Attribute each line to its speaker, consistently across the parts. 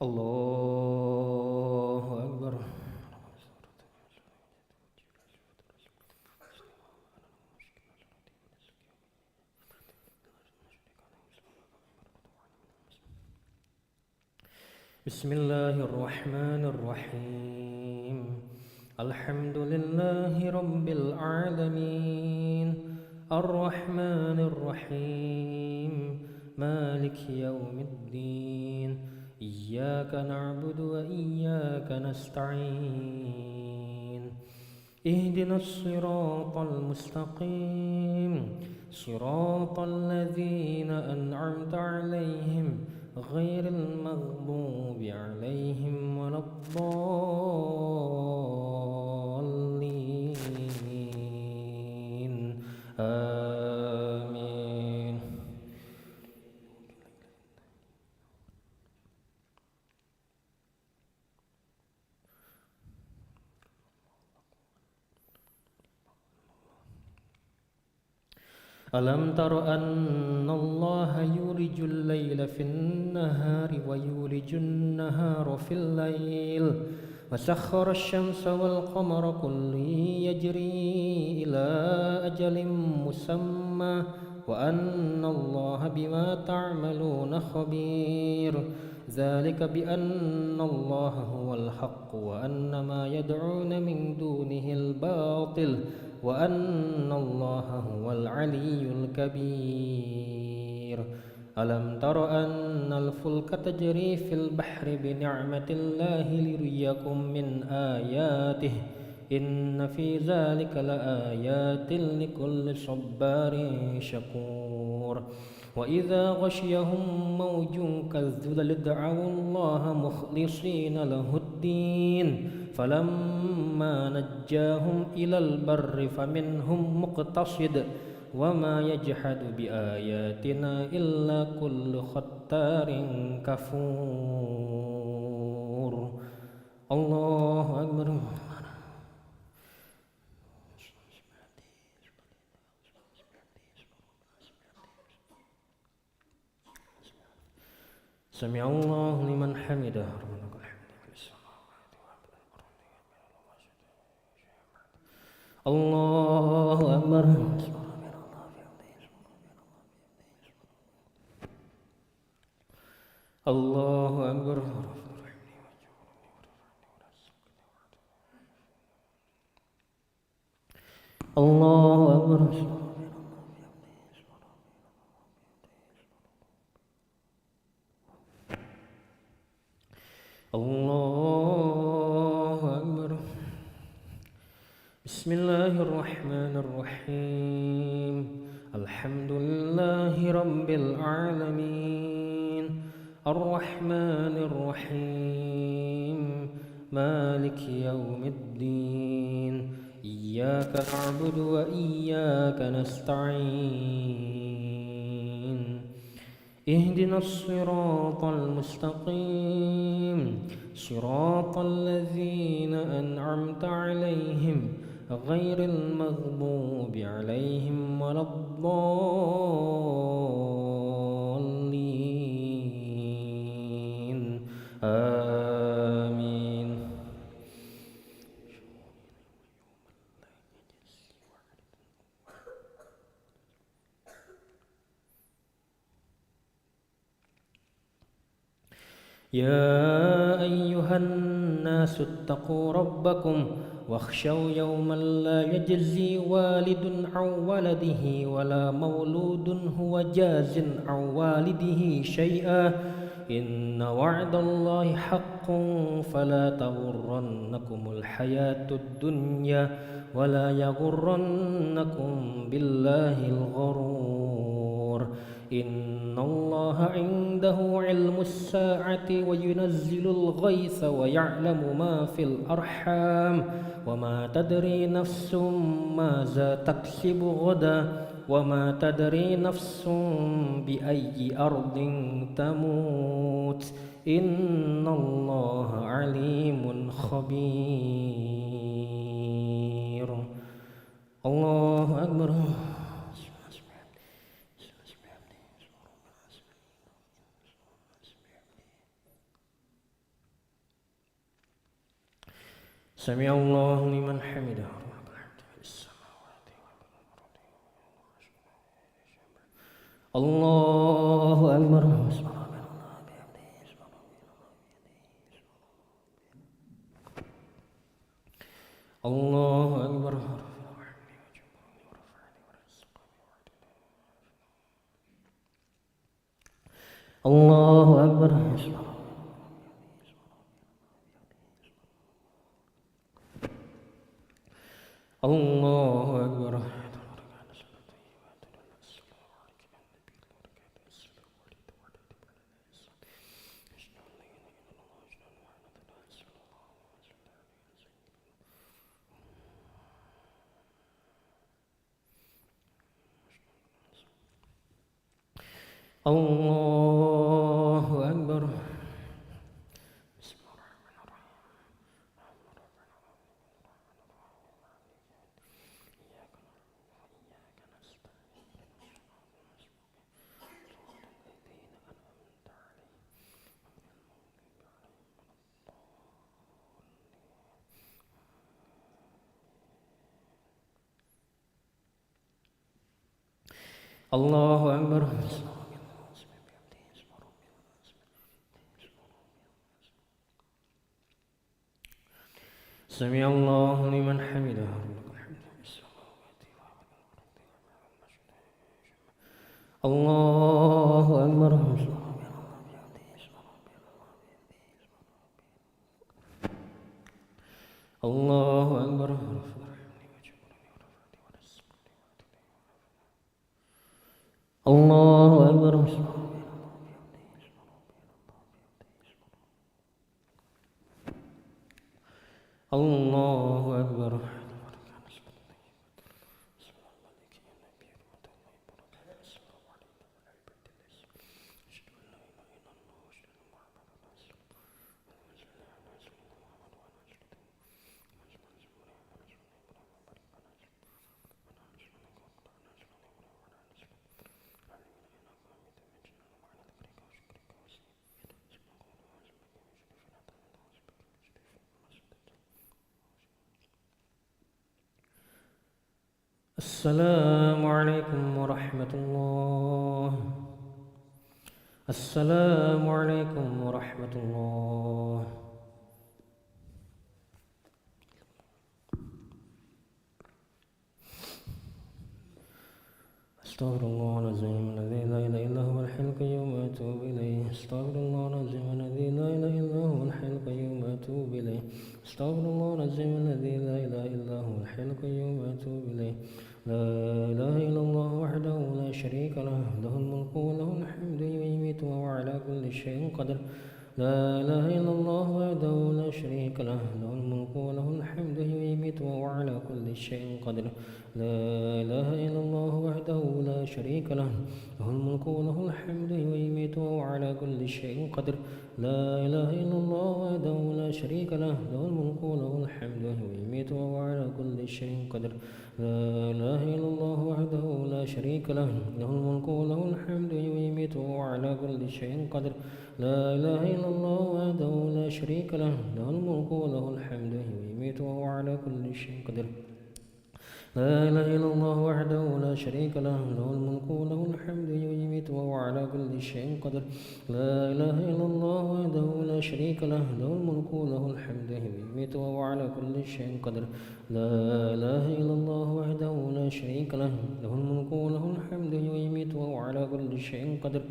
Speaker 1: الله أكبر. بسم الله الرحمن الرحيم. الحمد لله رب العالمين الرحمن الرحيم مالك يوم الدين إياك نعبد وإياك نستعين اهدنا الصراط المستقيم صراط الذين أنعمت عليهم غير المغضوب عليهم ولا الضالين آمين. ألم تر أن الله يولج الليل في النهار ويولج النهار في الليل وسخر الشمس والقمر كل يجري إلى أجل مسمى وأن الله بما تعملون خبير. ذلك بأن الله هو الحق وأن ما يدعون من دونه الباطل وأن الله هو العلي الكبير. ألم تر أن الفلك تجري في البحر بنعمة الله ليريكم من آياته إن في ذلك لآيات لكل صبار شكور. وإذا غشيهم موج كالظلل دعوا الله مخلصين له الدين فلما نجاهم إلى البر فمنهم مقتصد وما يجحد بآياتنا إلا كل ختار كفور. الله أكبر. سمع الله لمن حمده. الله أكبر. الله أكبر. الله أكبر. الله أكبر. بسم الله الرحمن الرحيم. الحمد لله رب العالمين الرحمن الرحيم مالك يوم الدين إياك نعبد وإياك نستعين اهدنا الصراط المستقيم صراط الذين أنعمت عليهم غير المغضوب عليهم ولا الضالين آمين. يا أيها الناس اتقوا ربكم واخشوا يوما لا يجزي والد عن ولده ولا مولود هو جاز عن والده شيئا إن وعد الله حق فلا تغرنكم الحياة الدنيا ولا يغرنكم بالله الغرور. إن الله عنده علم الساعة وينزل الغيث ويعلم ما في الأرحام وما تدري نفس ماذا تكسب غدا وما تدري نفس بأي أرض تموت إن الله عليم خبير. الله أكبر. سمع الله لمن حمده. الله أكبر. الله أكبر. الله أكبر. الله أكبر. الله أكبر. الله أكبر. سمع الله لمن حمده. الله أكبر. الله أكبر. الله أكبر. الله أكبر. السلام عليكم ورحمة الله. السلام عليكم ورحمة الله. استغفر الله العظيم الذي لا إله إلا هو الحي القيوم وأتوب إليه. استغفر الله العظيم الذي لا إله إلا هو الحي القيوم وأتوب إليه. استغفر الله العظيم الذي لا إله إلا هو الحي القيوم وأتوب إليه. لا إله إلا الله وحده لا شريك له، له الملك وله الحمد يميت وهو على كل شيء قدير. لا إله إلا الله وحده لا شريك له، له الملك وله الحمد يميت وهو على كل شيء قدير. لا إله إلا الله وحده لا شريك له، له الملك وله الحمد يميت وهو على كل شيء قدير. لا إله إلا الله وحده لا شريك له، له الملك وله الحمد يميت وهو على كل شيء قدير. لا إله إلا الله وحده لا شريك له، له الملك وله الحمد يميت وهو على كل شيء قدير. لا إله إلا الله وحده لا شريك له، له الملك وله الحمد يميت وهو على كل شيء قدير. لا إله إلا الله وحده لا شريك له، له الملك وله الحمد يميت وهو على كل شيء قدير. لا إله إلا الله وحده لا شريك له، له الملك وله الحمد يميت وهو على كل شيء قدير. لا إله إلا الله وحده لا شريك له، له الملك وله الحمد يميت وهو على كل شيء قدير.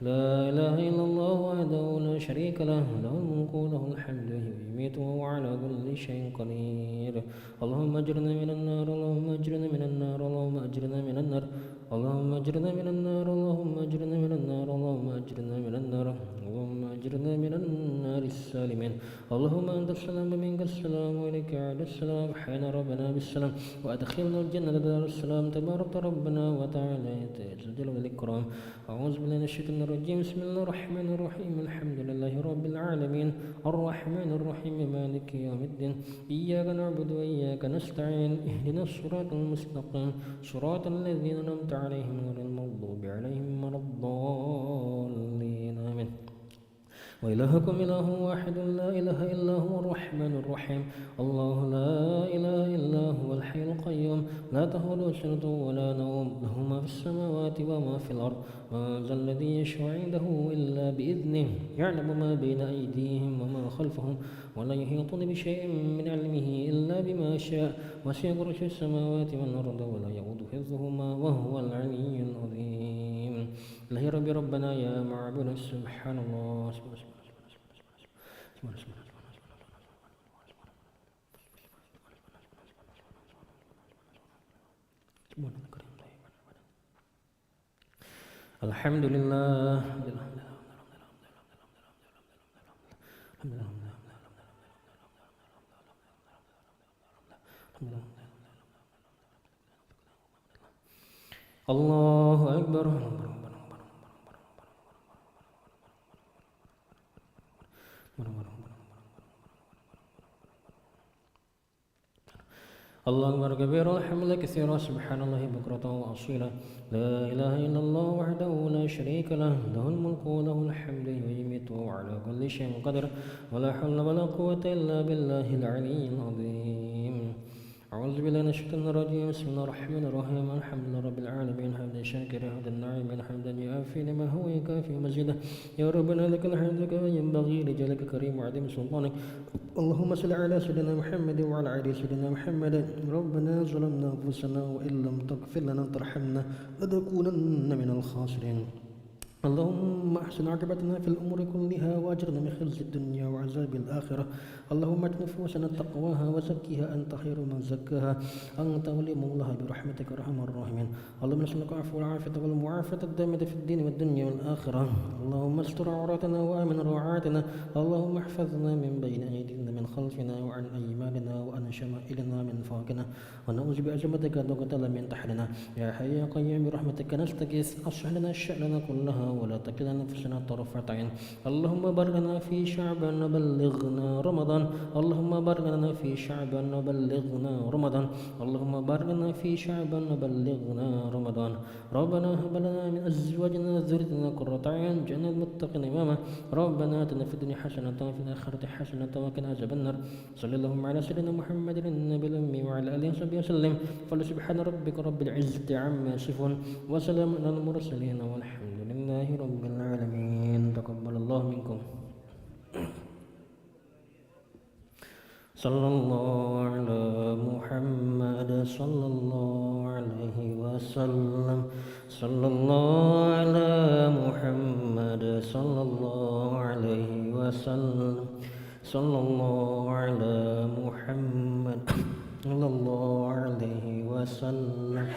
Speaker 1: لا إله إلا الله وحده لا شريك له، له الملك وله الحمد يميت وهو على كل شيء قدير. اللهم أجرنا من النار، اللهم أجرنا من النار، اللهم أجرنا من النار، اللهم أجرنا من النار، اللهم أجرنا من النار، اللهم أجرنا من النار، اللهم أجرنا من النار السالمين. اللهم أنت السلام ومنك السلام وإليك يعود السلام. حين ربنا بالسلام وأدخلنا الجنة دار السلام. تبارك ربنا وتعالى يتجلى والإكرام. أعوذ بالله من الشيطان الرجيم. بسم الله الرحمن الرحيم. الحمد لله رب العالمين الرحمن الرحيم مالك يوم الدين. إياك نعبد وإياك نستعين. اهدنا الصراط المستقيم صراط الذين أنعمت عليهم غير المغضوب عليهم ولا الضالين آمين. وإلهكم إله واحد لا إله إلا هو الرحمن الرحيم الله لا إله إلا هو الحي القيوم لا تأخذه سنة ولا نوم له ما في السماوات وما في الأرض من ذا الذي يشفع عنده إلا بإذنه يعلم ما بين أيديهم وما خلفهم ولا يحيطون بشيء من علمه إلا بما شاء وسع كرسي السماوات والأرض ولا يؤود حفظهما وهو العلي العظيم الله ربي ربنا يا معبود سبحان الله الحمد لله الله أكبر الله أكبر كبيرا الحمد كثيرا سبحان الله بكرة وأصيلا لا إله إلا الله وحده لا شريك له له الملك وله الحمد ويميت على كل شيء قدر ولا حول ولا قوة إلا بالله العلي العظيم أعوذ بالله من الشيطان الرجيم بسم الله الرحمن الرحيم الحمد لله رب العالمين حمدا شاكرا حمدا ناعما حمدا يوافي لما هو يكافي مزيدا يا ربنا لك الحمد كما ينبغي لجلالك الكريم وعظيم سلطانك اللهم صل على سيدنا محمد وعلى آل سيدنا محمد ربنا ظلمنا أنفسنا وإن لم تغفر لنا وترحمنا لنكونن من الخاسرين اللهم احسن عاقبتنا في الامور كلها واجرنا من خزي الدنيا وعذاب الاخره اللهم ات نفوسنا تقواها وزكها انت خير من زكاها انت ولي مولاها برحمتك ارحم الراحمين اللهم نسالك العفو والعافيه والمعافاه الدائمه في الدين والدنيا والاخره اللهم استر عوراتنا وامن روعاتنا اللهم احفظنا من بين ايدينا من خلفنا وعن ايماننا وعن شمائلنا من فوقنا ونعوذ بعظمتك ان نقتل من تحتنا يا حي يا قيوم برحمتك نستغيث اصلح لنا شاننا كلها ولا تكلنا نفسنا طرفة عين اللهم بارك لنا في شعبان وبلغنا رمضان اللهم بارك لنا في شعبان وبلغنا رمضان اللهم بارك لنا في شعبان وبلغنا رمضان ربنا هب لنا من ازواجنا وذريتنا قرة اعين واجعلنا للمتقين اماما ربنا اتنا في الدنيا حسنة وفي الاخرة حسنة وقنا عذاب النار صلى اللهم على سيدنا محمد النبي الامي وعلى اله وصحبه وسلم فلسبحان ربك رب العزة عما يصفون وسلام على المرسلين والحمد لله رب العالمين تقبل الله منكم صلى الله على محمد صلى الله عليه وسلم صلى الله على محمد صلى الله عليه وسلم صلى الله على محمد صلى الله عليه وسلم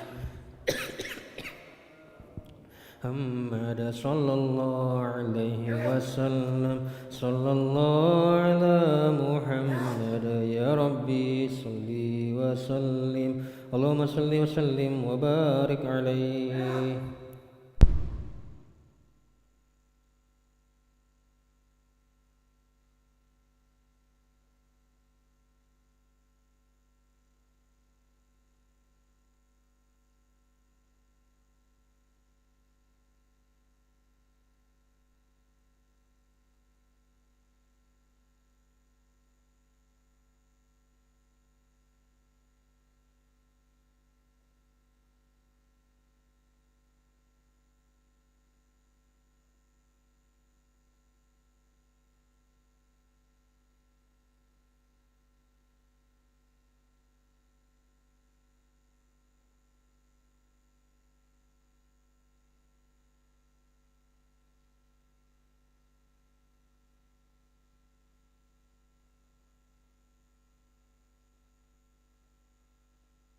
Speaker 1: محمد صلى الله عليه وسلم صلى الله على محمد يا ربي صل وسلم اللهم صل وسلم وبارك عليه